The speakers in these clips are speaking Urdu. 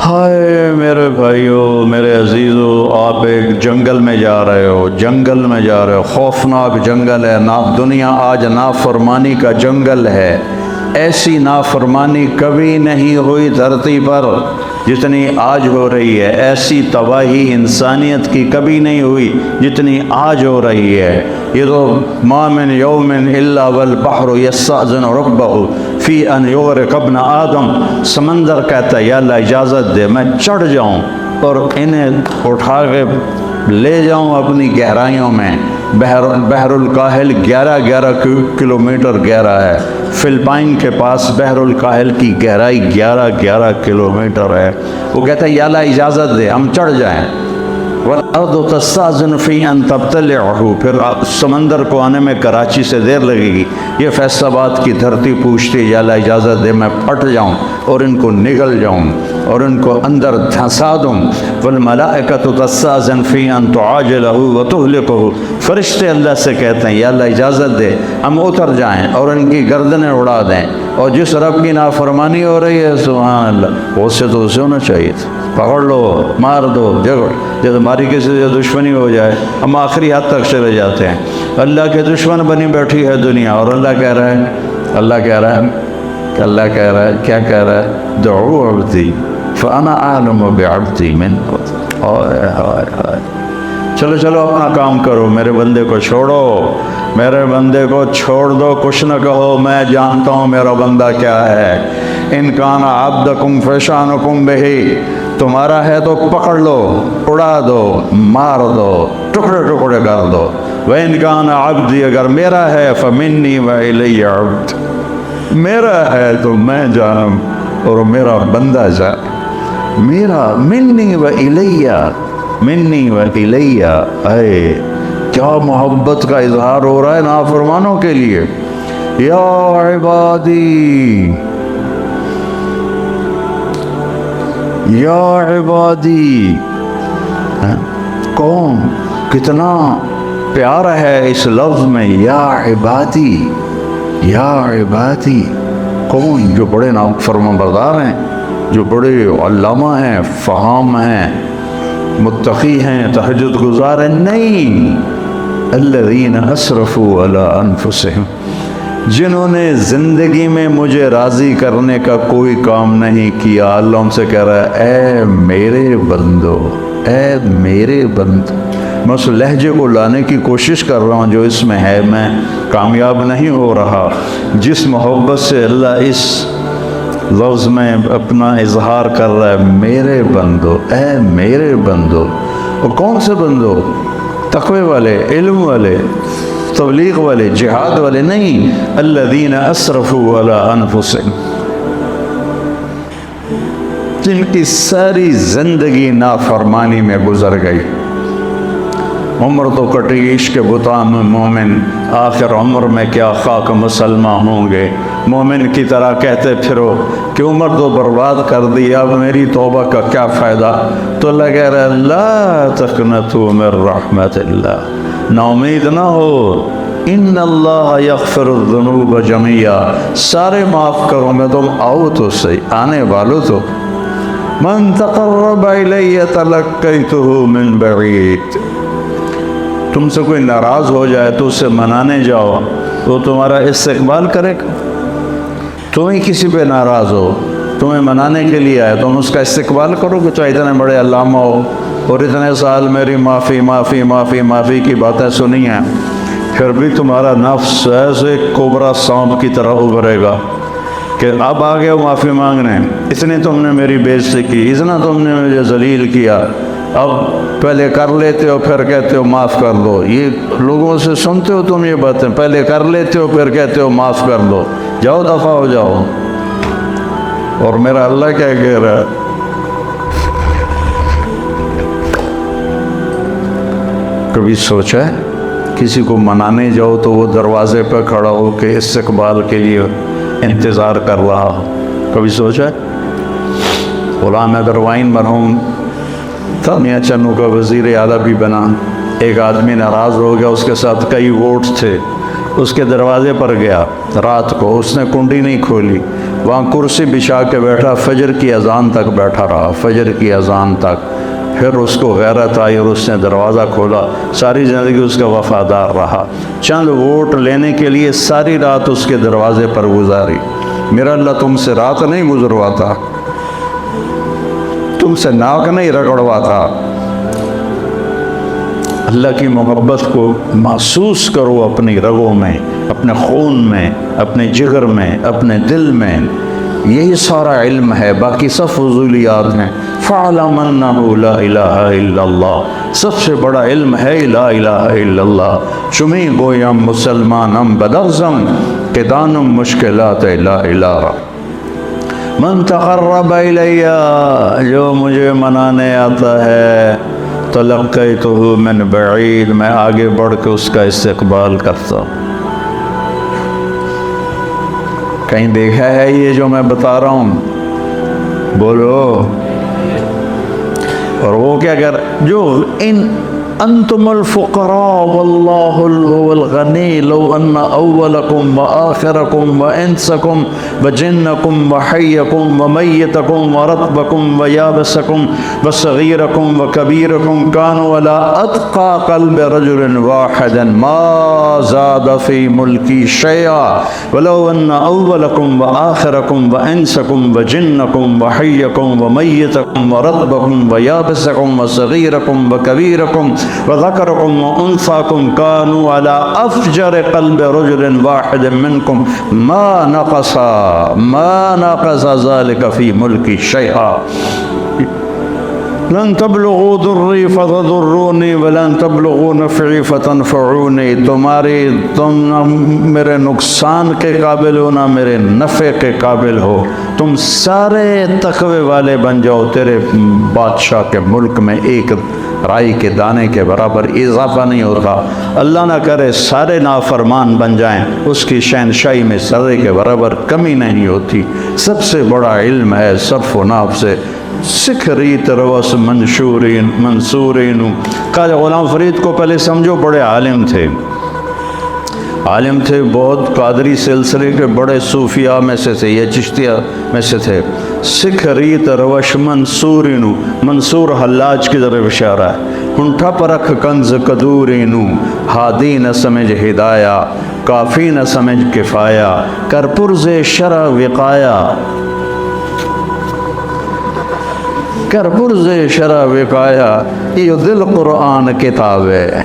ہائے میرے بھائیوں، میرے عزیزو، آپ ایک جنگل میں جا رہے ہو، جنگل میں جا رہے ہو، خوفناک جنگل ہے نا، دنیا آج نافرمانی کا جنگل ہے۔ ایسی نافرمانی کبھی نہیں ہوئی دھرتی پر جتنی آج ہو رہی ہے، ایسی تباہی انسانیت کی کبھی نہیں ہوئی جتنی آج ہو رہی ہے۔ یہ تو ما من یوم الا والبحر یستأذن ربہ فی ان یغرق ابن آدم، سمندر کہتا ہے یا اللہ اجازت دے میں چڑھ جاؤں اور انہیں اٹھا کے لے جاؤں اپنی گہرائیوں میں۔ بحر الکاہل 11 کلومیٹر گہرا ہے، فلپائن کے پاس بحر الکاہل کی گہرائی 11 کلومیٹر ہے۔ وہ کہتا ہے یا اللہ اجازت دے ہم چڑھ جائیں۔ وَالْأَرْضُ تَسْتَأْذِنُ فِي أَن تَبْتَلِعَهُ، پھر سمندر کو آنے میں کراچی سے دیر لگے گی۔ یہ فیصل آباد کی دھرتی پوچھتی ہے یا اللہ اجازت دے میں پھٹ جاؤں اور ان کو نگل جاؤں اور ان کو اندر دھنسا دوں۔ وَالْمَلَائِكَةُ تَسْتَأْذِنُ فِي أَن تُعَاجِلَهُ وَتُهْلِكَهُ، فرشتے اللہ سے کہتے ہیں یا اللہ اجازت دے ہم اتر جائیں اور ان کی گردنیں اڑا دیں۔ اور جس رب کی نافرمانی ہو رہی ہے سبحان اللہ، اس سے تو اسے ہونا چاہیے تھا، پکڑ لو مار دو، جب ہماری کسی سے دشمنی ہو جائے ہم آخری حد تک چلے جاتے ہیں۔ اللہ کے دشمن بنی بیٹھی ہے دنیا، اور اللہ کہہ رہا ہے کیا کہہ رہا ہے؟ دعو عبدی فانا اعلم بعبدی منکم۔ چلو اپنا کام کرو، میرے بندے کو چھوڑو، میرے بندے کو چھوڑ دو، کچھ نہ کہو، میں جانتا ہوں میرا بندہ کیا ہے۔ ان کان عبدکم فشانکم بہی، تمہارا ہے تو پکڑ لو، اڑا دو، مار دو، ٹکڑے ٹکڑے کر دو۔ وَإِن كَانَ عَبْدِي، اگر میرا ہے فَمِنِّي وَإِلَيَّ عَبْدِ، میرا ہے تو میں جانم اور میرا بندہ جان، میرا منی و الیہ۔ اے کیا محبت کا اظہار ہو رہا ہے نافرمانوں کے لیے۔ یا عبادی یا عبادی، کون کتنا پیارا ہے اس لفظ میں یا عبادی، یا عبادی۔ کون؟ جو بڑے فرمان بردار ہیں، جو بڑے علامہ ہیں، فہام ہیں، متقی ہیں، تہجد گزار ہیں؟ نہیں، الذین اسرفوا علی انفسہم، جنہوں نے زندگی میں مجھے راضی کرنے کا کوئی کام نہیں کیا۔ اللہ ان سے کہہ رہا ہے اے میرے بندو، اے میرے بندو، میں اس لہجے کو لانے کی کوشش کر رہا ہوں جو اس میں ہے، میں کامیاب نہیں ہو رہا۔ جس محبت سے اللہ اس لفظ میں اپنا اظہار کر رہا ہے، میرے بندو، اے میرے بندو۔ اور کون سے بندو؟ تقوی والے، علم والے، تبلیغ والے، جہاد والے نہیں۔ الذین اسرفوا علی انفسہم، جن کی ساری زندگی نافرمانی میں گزر گئی۔ عمر تو کٹی عشق بتان میں مومن، آخر عمر میں کیا خاک مسلمہ ہوں گے۔ مومن کی طرح کہتے پھرو کہ عمر تو برباد کر دی، اب میری توبہ کا کیا فائدہ؟ تو اللہ کہہ رہا ہے لا تقنطوا من رحمت اللہ، نا امید نہ ہو، ان اللہ یغفر الذنوب جميعا، سارے معاف کرو میں، تم آؤ تو صحیح، آنے والو تو۔ من تقرب الی تلقیتہ من بعید، تم سے کوئی ناراض ہو جائے تو اسے منانے جاؤ، تو تمہارا استقبال کرے گا۔ تم ہی کسی پہ ناراض ہو، تمہیں منانے کے لیے آئے، تم اس کا استقبال کرو گے؟ چاہے اتنے بڑے علامہ ہو اور اتنے سال میری معافی معافی معافی معافی کی باتیں سنی ہیں، پھر بھی تمہارا نفس ایسے کوبرا سانپ کی طرح ابھرے گا کہ اب آگے ہو معافی مانگنے، اتنے تم نے میری بے عزتی کی، اتنا تم نے مجھے ذلیل کیا، اب پہلے کر لیتے ہو پھر کہتے ہو معاف کر دو۔ یہ لوگوں سے سنتے ہو تم یہ باتیں، پہلے کر لیتے ہو پھر کہتے ہو معاف کر دو، جاؤ دفع ہو جاؤ۔ اور میرا اللہ کیا کہہ رہا ہے؟ کبھی سوچا ہے کسی کو منانے جاؤ تو وہ دروازے پہ کھڑا ہو کے استقبال کے لیے انتظار کر رہا ہو؟ کبھی سوچا ہے؟ غلام حیدر وائن مرحوم تھا، میاں چنو کا وزیر اعلیٰ بھی بنا، ایک آدمی ناراض ہو گیا، اس کے ساتھ کئی ووٹ تھے، اس کے دروازے پر گیا رات کو، اس نے کنڈی نہیں کھولی، وہاں کرسی بچھا کے بیٹھا، فجر کی اذان تک بیٹھا رہا، فجر کی اذان تک۔ پھر اس کو غیرت آئی اور اس نے دروازہ کھولا، ساری زندگی اس کا وفادار رہا، چند ووٹ لینے کے لیے ساری رات اس کے دروازے پر گزاری۔ میرا اللہ تم سے رات نہیں گزرواتا، تم سے ناک نہیں رگڑواتا۔ اللہ کی محبت کو محسوس کرو اپنی رگوں میں، اپنے خون میں، اپنے جگر میں، اپنے دل میں۔ یہی سارا علم ہے، باقی سب فضولیات ہیں۔ فَاعْلَمْ أَنَّهُ لَا إِلَهَ إِلَّا اللَّهُ، سب سے بڑا علم ہے لا الہ الا اللہ۔ چمی گویم مسلمانم بدغزم، کہ دانم مشکلات لا الہ۔ من تقرب الیہ، جو مجھے منانے آتا ہے، تلقیتہ من بعید، میں آگے بڑھ کے اس کا استقبال کرتا ہوں۔ کہیں دیکھا ہے یہ جو میں بتا رہا ہوں؟ بولو۔ اور وہ کیا کر، جو انتم الفقراء واللہ هو الغنی، لو ان اولکم وآخرکم وانسکم وجنکم وحیکم ومیتکم ورطبکم ویابسکم وصغیرکم وکبیرکم کانوا علی اتقى قلب رجل واحد ما زاد فی ملکی شیئا ولو ان اولکم وآخرکم وانسکم وجنکم وحیکم ومیتکم ورطبکم ویابسکم وصغیرکم وکبیرکم وذكركم وأنثاكم كانوا على أفجر قلب رجل واحد منكم ما نقص ذلك في ملكي شيئا لن تبلغوا ضری فتضرونی ولن تبلغوا نفعی فتنفعونی، تم نہ میرے نقصان کے قابل ہو نہ میرے نفع کے قابل ہو، تم سارے تقوی والے بن جاؤ، تیرے بادشاہ کے ملک میں ایک رائی کے دانے کے برابر اضافہ نہیں ہوتا۔ اللہ نہ کرے سارے نافرمان بن جائیں، اس کی شہنشاہی میں ذرے کے برابر کمی نہیں ہوتی۔ سب سے بڑا علم ہے صرف و ناف سے سکھ ریت روس منصورین۔ قاضی غلام فرید کو پہلے سمجھو بڑے عالم تھے، بہت قادری سلسلے کے بڑے صوفیاء میں سے تھے، یہ چشتیہ میں سے تھے۔ سکھ ریت روش منصورینو، منصور حلاج کی طرف اشارہ ہے۔ ہنٹھا پرکھ کنز قدورینو، ہادی نہ سمجھ ہدایہ، کافی نہ سمجھ کفایہ، کر پرز شرع وقایا، کر پرز شرع وقایا، یہ دل قرآن کتاب ہے۔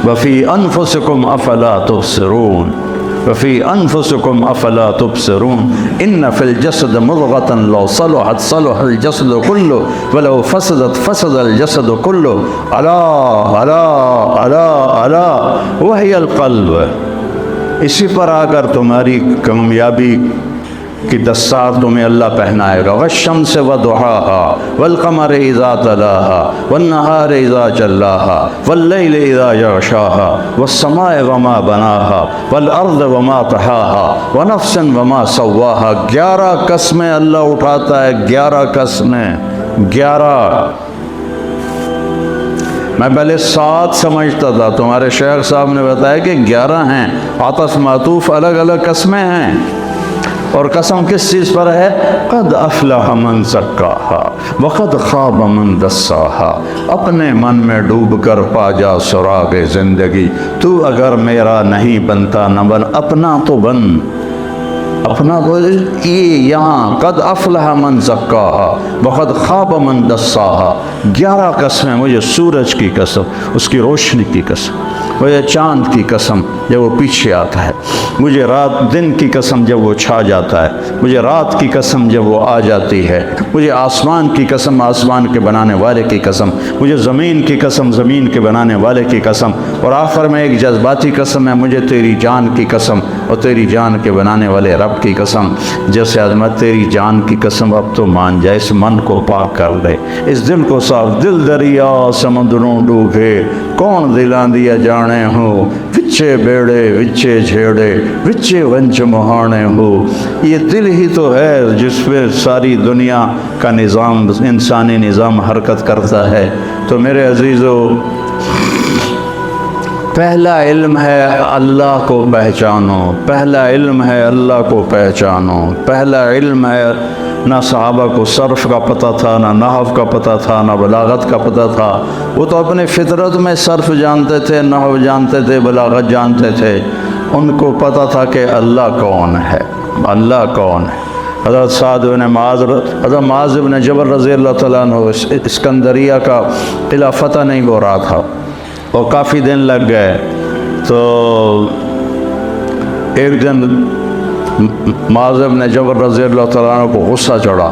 وفی انفسکم افلا تبصرون، وفی انفسکم افلا تبصرون، ان فی الجسد مضغۃ لو صلحت صلح الجسد کلہ ولو فسدت فسد الجسد کلہ، الا الا الا الا وہی القلب۔ اسی پر آ کر تمہاری کامیابی کی دستار تمہیں اللہ پہنائے گا۔ والشمس وضحاها والقمر اذا تلاها والنہار اذا جلاها واللیل اذا یغشاها والسماء وما بناها والارض وما طحاها ونفس وما سواها۔ 11 قسمیں اللہ اٹھاتا ہے، 11 قسمیں، 11۔ میں پہلے 7 سمجھتا تھا، تمہارے شیخ صاحب نے بتایا کہ 11 ہیں، عطف معطوف الگ الگ قسمیں ہیں۔ اور قسم کس چیز پر ہے؟ قد افلح من زکاها وقد خاب من دساها۔ اپنے من میں ڈوب کر پا جا سراغ زندگی، تو اگر میرا نہیں بنتا نہ بن، اپنا تو بن، اپنا تو یہ یہاں قد افلح من زکاها وقد خاب من دساها۔ 11 قسمیں، مجھے سورج کی قسم، اس کی روشنی کی قسم، مجھے چاند کی قسم جب وہ پیچھے آتا ہے، مجھے رات دن کی قسم جب وہ چھا جاتا ہے، مجھے رات کی قسم جب وہ آ جاتی ہے، مجھے آسمان کی قسم، آسمان کے بنانے والے کی قسم، مجھے زمین کی قسم، زمین کے بنانے والے کی قسم، اور آخر میں ایک جذباتی قسم ہے، مجھے تیری جان کی قسم اور تیری جان کے بنانے والے رب کی قسم۔ جیسے عظمت تیری جان کی قسم، اب تو مان جائے، اس من کو پاک کر دے، اس دل کو صاف، دل دریا سمندروں ڈوبے، کون دلان دیا جانے ہو، وچے بیڑے وچے جھیڑے وچے ونچ مہانے ہو۔ یہ دل ہی تو ہے جس پہ ساری دنیا کا نظام، انسانی نظام حرکت کرتا ہے۔ تو میرے عزیزو، پہلا علم ہے اللہ کو پہچانو، پہلا علم ہے اللہ کو پہچانو، پہلا علم ہے۔ نہ صحابہ کو صرف کا پتہ تھا، نہ نحو کا پتہ تھا، نہ بلاغت کا پتہ تھا۔ وہ تو اپنے فطرت میں صرف جانتے تھے، نحو جانتے تھے، بلاغت جانتے تھے۔ ان کو پتہ تھا کہ اللہ کون ہے، اللہ کون ہے۔ حضرت سعد بن معاذ، حضرت معاذ بن جبل رضی اللہ تعالیٰ عنہ اسکندریہ کا قلعہ فتح نہیں ہو رہا تھا اور کافی دن لگ گئے، تو ایک دن معاذ بن جبل رضی اللہ تعالیٰ عنہ کو غصہ چڑھا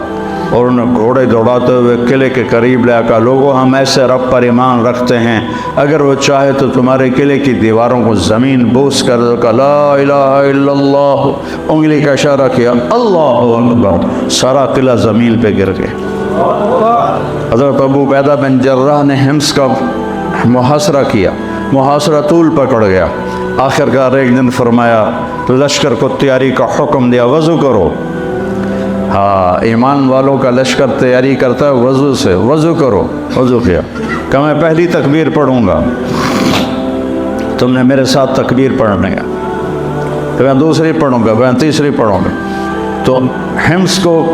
اور انہیں گھوڑے دوڑاتے ہوئے قلعے کے قریب لے کہا، لوگوں ہم ایسے رب پر ایمان رکھتے ہیں، اگر وہ چاہے تو تمہارے قلعے کی دیواروں کو زمین بوس کر دے گا۔ لا الہ الا اللہ، انگلی کا اشارہ کیا، اللہ اکبر، سارا قلعہ زمین پہ گر گیا۔ حضرت ابو عبیدہ بن جراح نے حمص کا محاصرہ کیا، محاصرہ طول پکڑ گیا۔ آخر کار ایک دن فرمایا، لشکر کو تیاری کا حکم دیا، وضو کرو۔ ہاں، ایمان والوں کا لشکر تیاری کرتا ہے وضو سے، وضو کرو۔ وضو کیا، کہ میں پہلی تکبیر پڑھوں گا، تم نے میرے ساتھ تکبیر پڑھنے گا، پھر میں دوسری پڑھوں گا، میں تیسری پڑھوں گا۔ تو حمص کو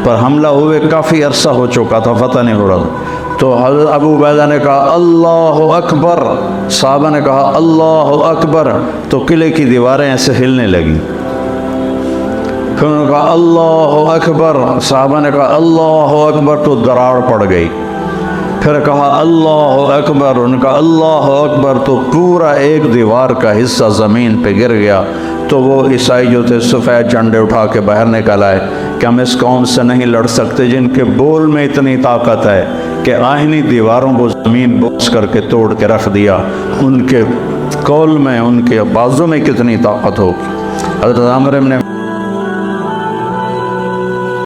پر حملہ ہوئے کافی عرصہ ہو چکا تھا، فتح نہیں ہو رہا تھا۔ تو حضرت ابو عبیدہ نے کہا اللہ اکبر، صحابہ نے کہا اللہ اکبر، تو قلعے کی دیواریں ایسے ہلنے لگیں۔ پھر انہوں نے کہا اللہ اکبر، صحابہ نے کہا اللہ اکبر، تو دراڑ پڑ گئی۔ پھر کہا اللہ اکبر، انہوں نے کہا اللہ اکبر، تو پورا ایک دیوار کا حصہ زمین پہ گر گیا۔ تو وہ عیسائی جو تھے سفید جھنڈے اٹھا کے باہر نکل آئے کہ ہم اس قوم سے نہیں لڑ سکتے جن کے بول میں اتنی طاقت ہے کہ آہنی دیواروں کو زمین بوس کر کے توڑ کے رکھ دیا، ان کے قول میں، ان کے بازو میں کتنی طاقت ہو۔ حضرت عامر بن